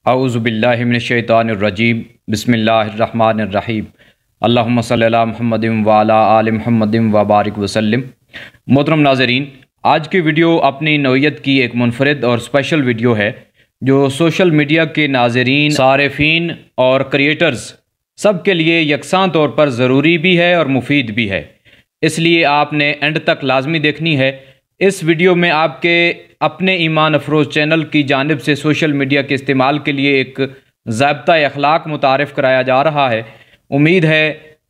औज़ुबिल्लाहिमिनश्शैतानिर्रजीम बिस्मिल्लाहिर्रहमानिर्रहीम अल्लाहुम्मा सल्ली अला मुहम्मदिन व अला आलि मुहम्मदिन व बारिक वसल्लिम। मोहतरम नाज़रीन, आज की वीडियो अपनी नौइयत की एक मुनफरिद और स्पेशल वीडियो है जो सोशल मीडिया के नाज़रीन, सारिफीन और क्रिएटर्स सब के लिए यकसां तौर पर ज़रूरी भी है और मुफीद भी है, इसलिए आपने एंड तक लाजमी देखनी है। इस वीडियो में आपके अपने ईमान अफरोज़ चैनल की जानिब से सोशल मीडिया के इस्तेमाल के लिए एक ज़ाब्ता अखलाक मुतारिफ़ कराया जा रहा है। उम्मीद है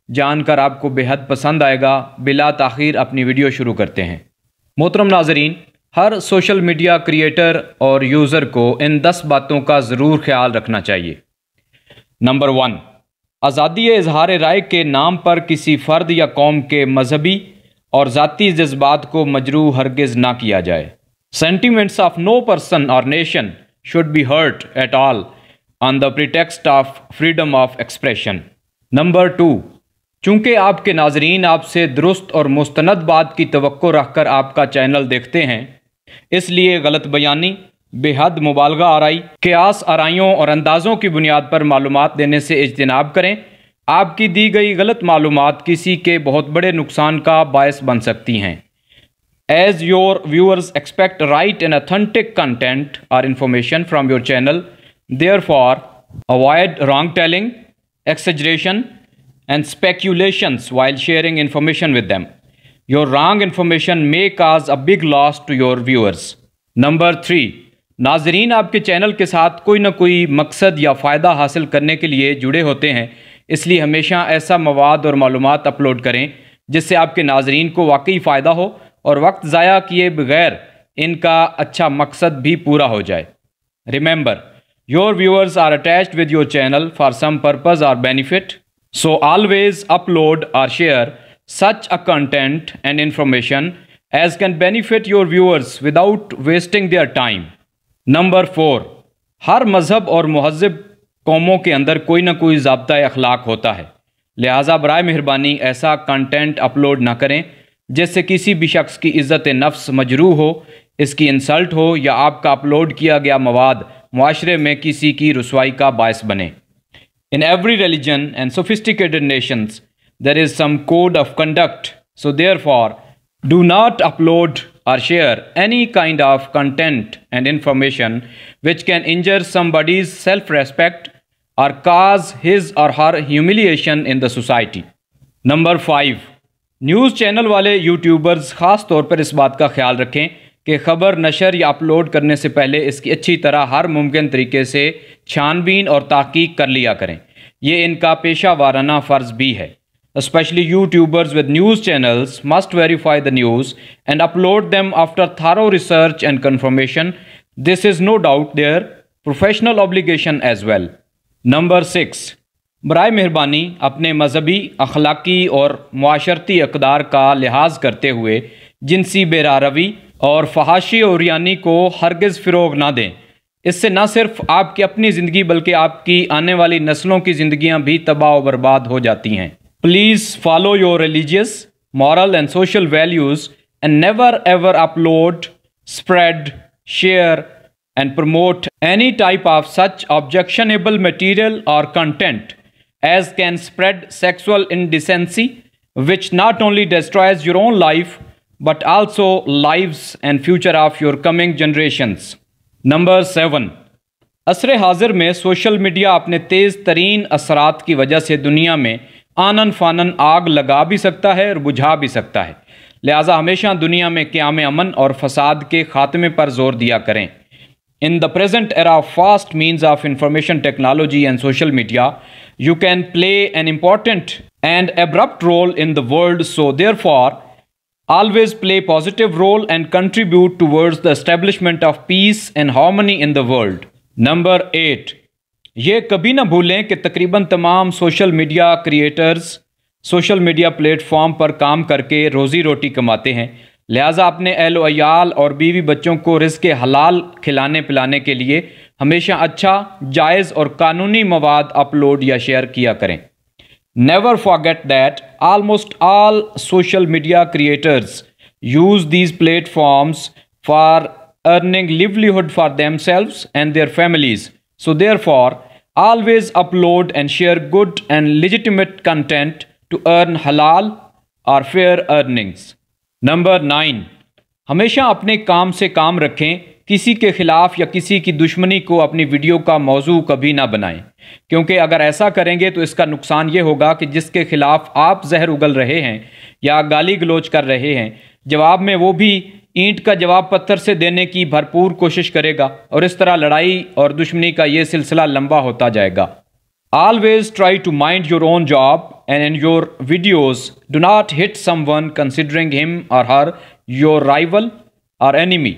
जानकर आपको बेहद पसंद आएगा। बिला ताख़ीर अपनी वीडियो शुरू करते हैं। मोहतरम नाज़रीन, हर सोशल मीडिया क्रिएटर और यूज़र को इन 10 बातों का ज़रूर ख्याल रखना चाहिए। नंबर 1, आज़ादी इज़हार राय के नाम पर किसी फ़र्द या कौम के मजहबी और ज़ाती जज्बात को मजरूह हरगिज़ ना किया जाए। सेंटिमेंट्स ऑफ नो पर्सन और nation should be hurt at all on the pretext of freedom of expression. Number 2, चूँकि आपके नाजरीन आपसे दुरुस्त और मुस्तनद बात की तवक्को रखकर आपका चैनल देखते हैं, इसलिए गलत बयानी, बेहद मुबालगा आराई, क़ियास आराइयों और अंदाज़ों की बुनियाद पर मालूमात देने से इज्तिनाब करें। आपकी दी गई गलत मालूमात किसी के बहुत बड़े नुकसान का बायस बन सकती हैं। As your viewers expect right and authentic content or information from your channel, therefore avoid wrong telling, exaggeration and speculations while sharing information with them. Your wrong information may cause a big loss to your viewers. Number 3, नाजरीन आपके channel के साथ कोई ना कोई मकसद या फ़ायदा हासिल करने के लिए जुड़े होते हैं, इसलिए हमेशा ऐसा मवाद और मालूमात अपलोड करें जिससे आपके नाजरीन को वाकई फ़ायदा हो और वक्त ज़ाया किए बगैर इनका अच्छा मकसद भी पूरा हो जाए। Remember, your viewers are attached with your channel for some purpose और बेनिफिट, सो ऑलवेज अपलोड और share such a content and information as can benefit your viewers without wasting their time. Number 4, हर मज़हब और महज़ब कौमों के अंदर कोई ना कोई ज़ाब्ता अखलाक होता है, लिहाजा बराए मेहरबानी ऐसा कंटेंट अपलोड ना करें जिससे किसी भी शख्स की इज़्ज़त नफ्स मजरूह हो, इसकी इंसल्ट हो या आपका अपलोड किया गया मवाद मुआशरे में किसी की रुसवाई का बायस बने। In every religion and sophisticated nations there is some code of conduct, so therefore do not upload or share any kind of content and information which can injure somebody's self-respect or cause his or her humiliation in the society. Number 5, news channel वाले YouTubers ख़ास तौर पर इस बात का ख्याल रखें कि ख़बर नशर या अपलोड करने से पहले इसकी अच्छी तरह हर मुमकिन तरीके से छानबीन और तहकीक कर लिया करें। ये इनका पेशा वाराना फ़र्ज़ भी है। Especially YouTubers with news channels must verify the news and upload them after thorough research and confirmation. This is no doubt their professional obligation as well. Number 6, बराए मेहरबानी अपने मजहबी, अखलाकी और मुआशरती अक़दार का लिहाज करते हुए जिनसी बेरारवी और फहाशी और यानी को हरगिज़ फ़रोग़ ना दें। इससे न सिर्फ आपकी अपनी ज़िंदगी बल्कि आपकी आने वाली नस्लों की ज़िंदगियाँ भी तबाह व बर्बाद हो जाती हैं। Please follow your religious, moral and social values and never ever upload, spread, share and promote any type of such objectionable material or content as can spread sexual indecency, which not only destroys your own life but also lives and future of your coming generations. Number 7, असरे हाजिर में social media अपने तेज़ तरीन असरात की वजह से दुनिया में आनन फानन आग लगा भी सकता है और बुझा भी सकता है, लिहाजा हमेशा दुनिया में क़याम अमन और फसाद के ख़ात्मे पर जोर दिया करें। In the present era of fast means of information technology and social media, you can play an important and abrupt role in the world, so therefore always play positive role and contribute towards the establishment of peace and harmony in the world. Number 8, ये कभी ना भूलें कि तकरीबन तमाम social media creators social media platform पर काम करके रोज़ी रोटी कमाते हैं, लिहाजा अपने अहल व अयाल और बीवी बच्चों को रिज़्क़ हलाल खिलाने पिलाने के लिए हमेशा अच्छा, जायज़ और कानूनी मवाद अपलोड या शेयर किया करें। Never forget that almost all social media creators use these platforms for earning livelihood for themselves and their families So therefore, always upload and share good and legitimate content to earn halal or fair earnings. Number 9, हमेशा अपने काम से काम रखें, किसी के खिलाफ या किसी की दुश्मनी को अपनी वीडियो का मौजू कभी ना बनाएं, क्योंकि अगर ऐसा करेंगे तो इसका नुकसान ये होगा कि जिसके खिलाफ आप जहर उगल रहे हैं या गाली गलोच कर रहे हैं, जवाब में वो भी ईंट का जवाब पत्थर से देने की भरपूर कोशिश करेगा और इस तरह लड़ाई और दुश्मनी का ये सिलसिला लंबा होता जाएगा. Always try to mind your own job and in your videos do not hit someone considering him or her your rival or enemy.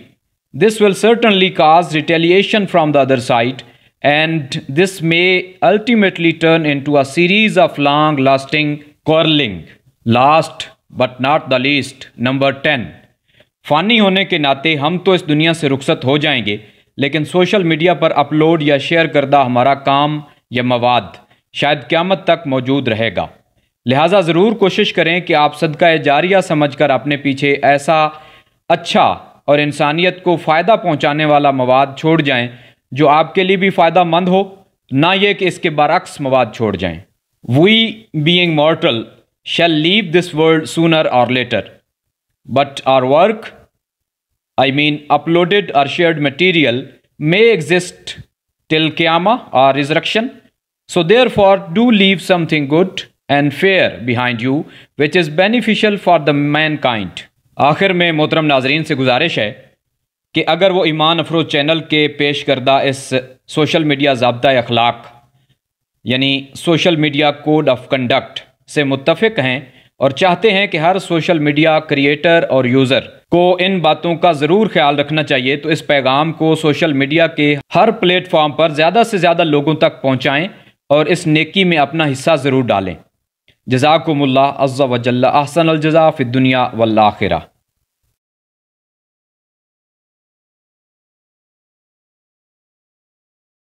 This will certainly cause retaliation from the other side, and this may ultimately turn into a series of long-lasting quarreling. Last but not the least, number 10. फ़ानी होने के नाते हम तो इस दुनिया से रुखसत हो जाएंगे, लेकिन सोशल मीडिया पर अपलोड या शेयर करदा हमारा काम या मवाद शायद क़यामत तक मौजूद रहेगा. लिहाजा ज़रूर कोशिश करें कि आप सदका जारिया समझकर अपने पीछे ऐसा अच्छा और इंसानियत को फ़ायदा पहुंचाने वाला मवाद छोड़ जाएं जो आपके लिए भी फ़ायदा मंद हो, ना ये कि इसके बरअक्स मवाद छोड़ जाएं. We being mortal shall leave this world sooner or later, but our work, I mean uploaded or shared material, may exist till Qiyamah or resurrection. So therefore do leave something good and fair behind you which is beneficial for the mankind. आखिर में मोहतरम नाजरीन से गुजारिश है कि अगर वो ईमान अफरोज़ चैनल के पेश करदा इस सोशल मीडिया ज़ाब्ता अखलाक यानी social media code of conduct से मुत्तफ़िक हैं और चाहते हैं कि हर सोशल मीडिया क्रिएटर और यूज़र को इन बातों का ज़रूर ख्याल रखना चाहिए, तो इस पैगाम को सोशल मीडिया के हर प्लेटफॉर्म पर ज़्यादा से ज़्यादा लोगों तक पहुँचाएँ और इस नेकी में अपना हिस्सा ज़रूर डालें. जज़ाकुमुल्लाह अज़्ज़ा व जल्ला अहसनल जज़ा फ़िद दुनिया वल आखिरा.